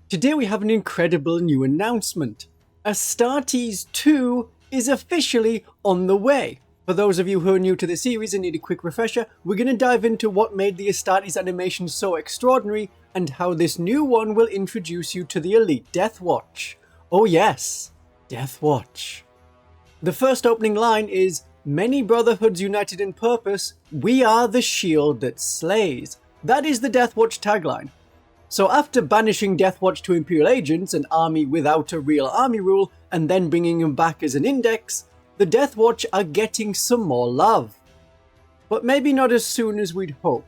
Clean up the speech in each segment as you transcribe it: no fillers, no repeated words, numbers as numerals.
Today we have an incredible new announcement. Astartes 2 is officially on the way. For those of you who are new to the series and need a quick refresher, we're going to dive into what made the Astartes animation so extraordinary and how this new one will introduce you to the elite Deathwatch. Oh yes, Deathwatch. The first opening line is, "Many brotherhoods united in purpose, we are the shield that slays." That is the Deathwatch tagline. So after banishing Deathwatch to Imperial agents, an army without a real army rule, and then bringing them back as an index, the Deathwatch are getting some more love. But maybe not as soon as we'd hope.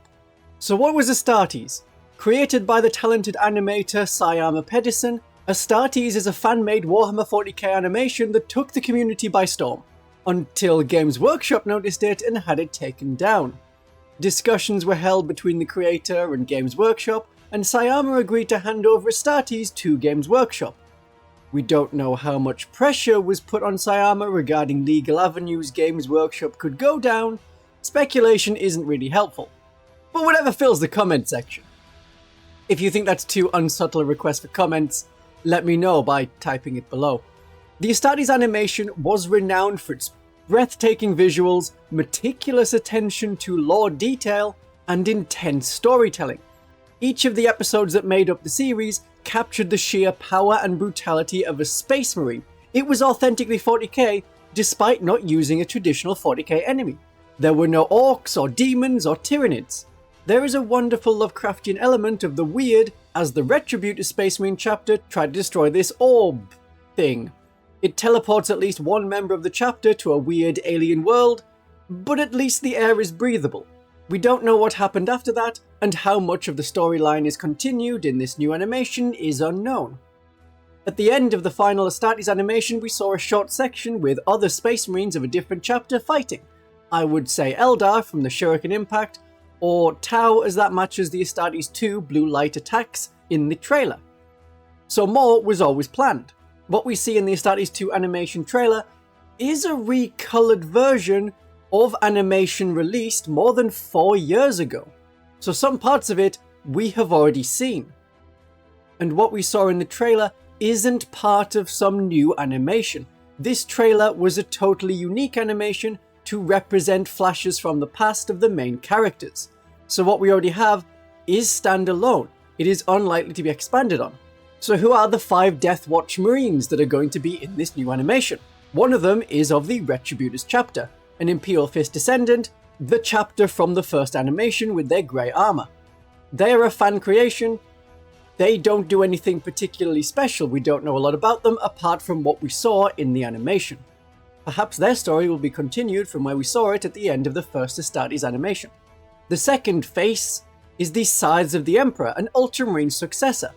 So what was Astartes? Created by the talented animator Syama Pederson, Astartes is a fan-made Warhammer 40k animation that took the community by storm, until Games Workshop noticed it and had it taken down. Discussions were held between the creator and Games Workshop, and Syama agreed to hand over Astartes to Games Workshop. We don't know how much pressure was put on Syama regarding legal avenues Games Workshop could go down. Speculation isn't really helpful. But whatever fills the comment section. If you think that's too unsubtle a request for comments, let me know by typing it below. The Astartes animation was renowned for its breathtaking visuals, meticulous attention to lore detail, and intense storytelling. Each of the episodes that made up the series captured the sheer power and brutality of a space marine. It was authentically 40k, despite not using a traditional 40k enemy. There were no orcs or demons or tyranids. There is a wonderful Lovecraftian element of the weird as the Retributor Space Marine chapter tried to destroy this orb thing. It teleports at least one member of the chapter to a weird alien world, but at least the air is breathable. We don't know what happened after that, and how much of the storyline is continued in this new animation is unknown. At the end of the final Astartes animation, we saw a short section with other Space Marines of a different chapter fighting. I would say Eldar from the Shuriken Impact, or Tau as that matches the Astartes 2 blue light attacks in the trailer. So more was always planned. What we see in the Astartes 2 animation trailer is a recolored version of animation released more than 4 years ago. So some parts of it we have already seen. And what we saw in the trailer isn't part of some new animation. This trailer was a totally unique animation to represent flashes from the past of the main characters. So what we already have is standalone. It is unlikely to be expanded on. So who are the 5 Deathwatch Marines that are going to be in this new animation? One of them is of the Retributors chapter, an Imperial Fist descendant, the chapter from the first animation with their grey armour. They are a fan creation. They don't do anything particularly special. We don't know a lot about them apart from what we saw in the animation. Perhaps their story will be continued from where we saw it at the end of the first Astartes animation. The second face is the Scythes of the Emperor, an Ultramarine successor.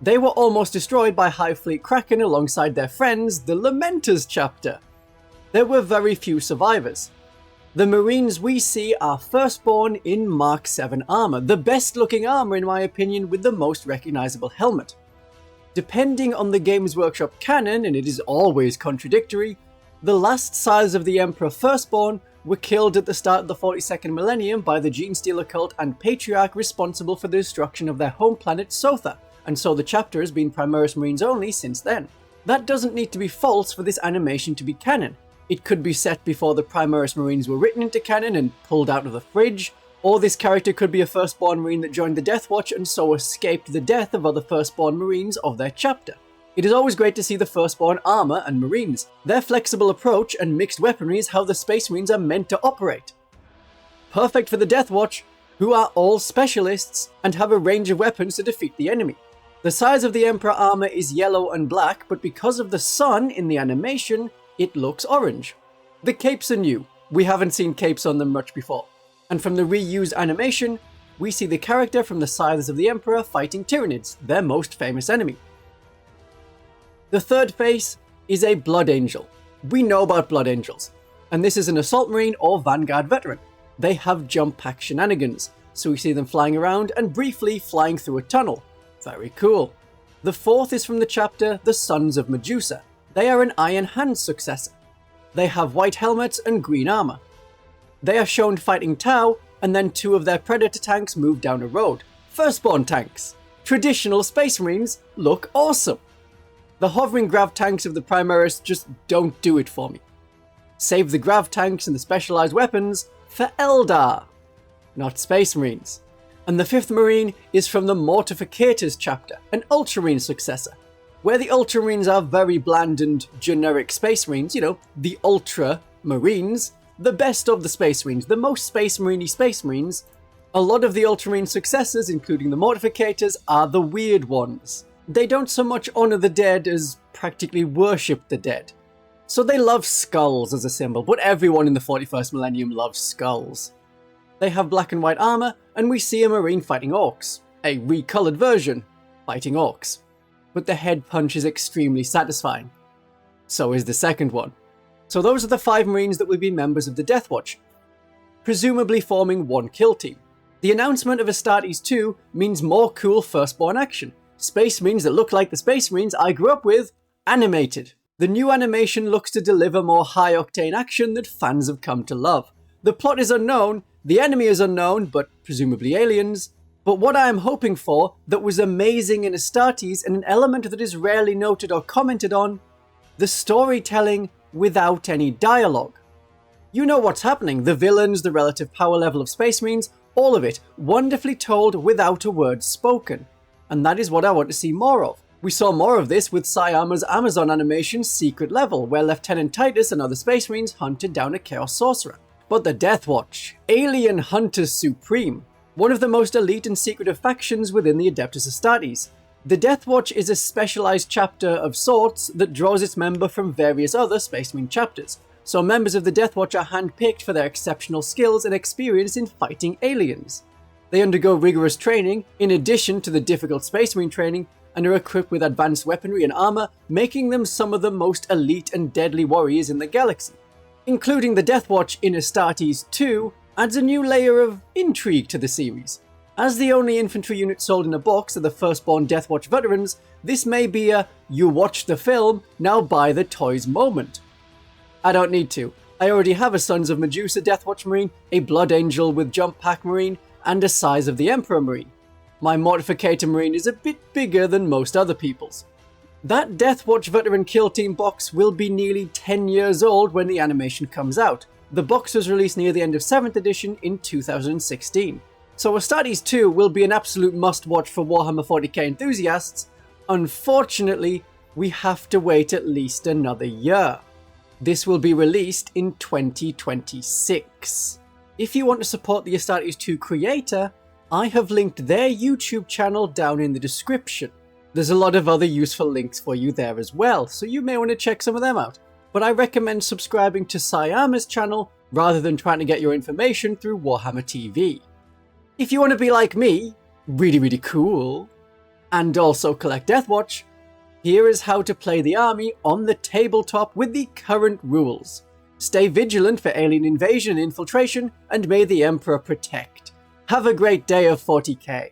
They were almost destroyed by Hive Fleet Kraken alongside their friends, the Lamenters chapter. There were very few survivors. The Marines we see are firstborn in Mark 7 armor, the best looking armor in my opinion with the most recognizable helmet. Depending on the Games Workshop canon, and it is always contradictory, the last Scythes of the Emperor firstborn were killed at the start of the 42nd millennium by the Genestealer cult and Patriarch responsible for the destruction of their home planet Sotha, and so the chapter has been Primaris Marines only since then. That doesn't need to be false for this animation to be canon. It could be set before the Primaris Marines were written into canon and pulled out of the fridge, or this character could be a firstborn Marine that joined the Deathwatch and so escaped the death of other firstborn Marines of their chapter. It is always great to see the firstborn armor and Marines. Their flexible approach and mixed weaponry is how the Space Marines are meant to operate. Perfect for the Deathwatch, who are all specialists and have a range of weapons to defeat the enemy. The size of the Emperor armor is yellow and black, but because of the sun in the animation, it looks orange. The capes are new. We haven't seen capes on them much before. And from the reused animation, we see the character from the Scythes of the Emperor fighting Tyranids, their most famous enemy. The third face is a Blood Angel. We know about Blood Angels, and this is an Assault Marine or Vanguard veteran. They have jump pack shenanigans, so we see them flying around and briefly flying through a tunnel. Very cool. The fourth is from the chapter The Sons of Medusa. They are an Iron Hand successor. They have white helmets and green armor. They are shown fighting Tau, and then 2 of their Predator tanks move down a road. Firstborn tanks. Traditional Space Marines look awesome. The hovering grav tanks of the Primaris just don't do it for me. Save the grav tanks and the specialized weapons for Eldar, not Space Marines. And the 5th Marine is from the Mortificators chapter, an Ultramarine successor, where the Ultramarines are very bland and generic Space Marines, you know, the Ultra Marines, the best of the Space Marines, the most Space Marine-y Space Marines. A lot of the Ultramarine successors, including the Mortificators, are the weird ones. They don't so much honor the dead as practically worship the dead. So they love skulls as a symbol, but everyone in the 41st millennium loves skulls. They have black and white armor, and we see a Marine fighting orcs, a recolored version, fighting orcs. But the head punch is extremely satisfying. So is the second one. So those are the 5 Marines that will be members of the Deathwatch, presumably forming one kill team. The announcement of Astartes 2 means more cool Firstborn action. Space Marines that look like the Space Marines I grew up with, animated. The new animation looks to deliver more high-octane action that fans have come to love. The plot is unknown, the enemy is unknown, but presumably aliens. But what I am hoping for that was amazing in Astartes and an element that is rarely noted or commented on, the storytelling without any dialogue. You know what's happening, the villains, the relative power level of Space Marines, all of it wonderfully told without a word spoken. And that is what I want to see more of. We saw more of this with Syama's Amazon animation Secret Level, where Lieutenant Titus and other Space Marines hunted down a Chaos Sorcerer. But the Deathwatch, Alien Hunters Supreme, one of the most elite and secretive factions within the Adeptus Astartes. The Deathwatch is a specialized chapter of sorts that draws its member from various other Space Marine chapters, so members of the Deathwatch are handpicked for their exceptional skills and experience in fighting aliens. They undergo rigorous training, in addition to the difficult Space Marine training, and are equipped with advanced weaponry and armor, making them some of the most elite and deadly warriors in the galaxy. Including the Deathwatch in Astartes 2 adds a new layer of intrigue to the series. As the only infantry unit sold in a box are the Firstborn Deathwatch veterans, this may be a "you watched the film, now buy the toys" moment. I don't need to. I already have a Sons of Medusa Deathwatch Marine, a Blood Angel with Jump Pack Marine, and a Size of the Emperor Marine. My Mortificator Marine is a bit bigger than most other people's. That Deathwatch Veteran Kill Team box will be nearly 10 years old when the animation comes out. The box was released near the end of 7th edition in 2016. So Astartes 2 will be an absolute must-watch for Warhammer 40k enthusiasts. Unfortunately, we have to wait at least another year. This will be released in 2026. If you want to support the Astartes 2 creator, I have linked their YouTube channel down in the description. There's a lot of other useful links for you there as well, so you may want to check some of them out. But I recommend subscribing to Syama's channel rather than trying to get your information through Warhammer TV. If you want to be like me, really cool, and also collect Deathwatch, here is how to play the army on the tabletop with the current rules. Stay vigilant for alien invasion and infiltration, and may the Emperor protect. Have a great day of 40k.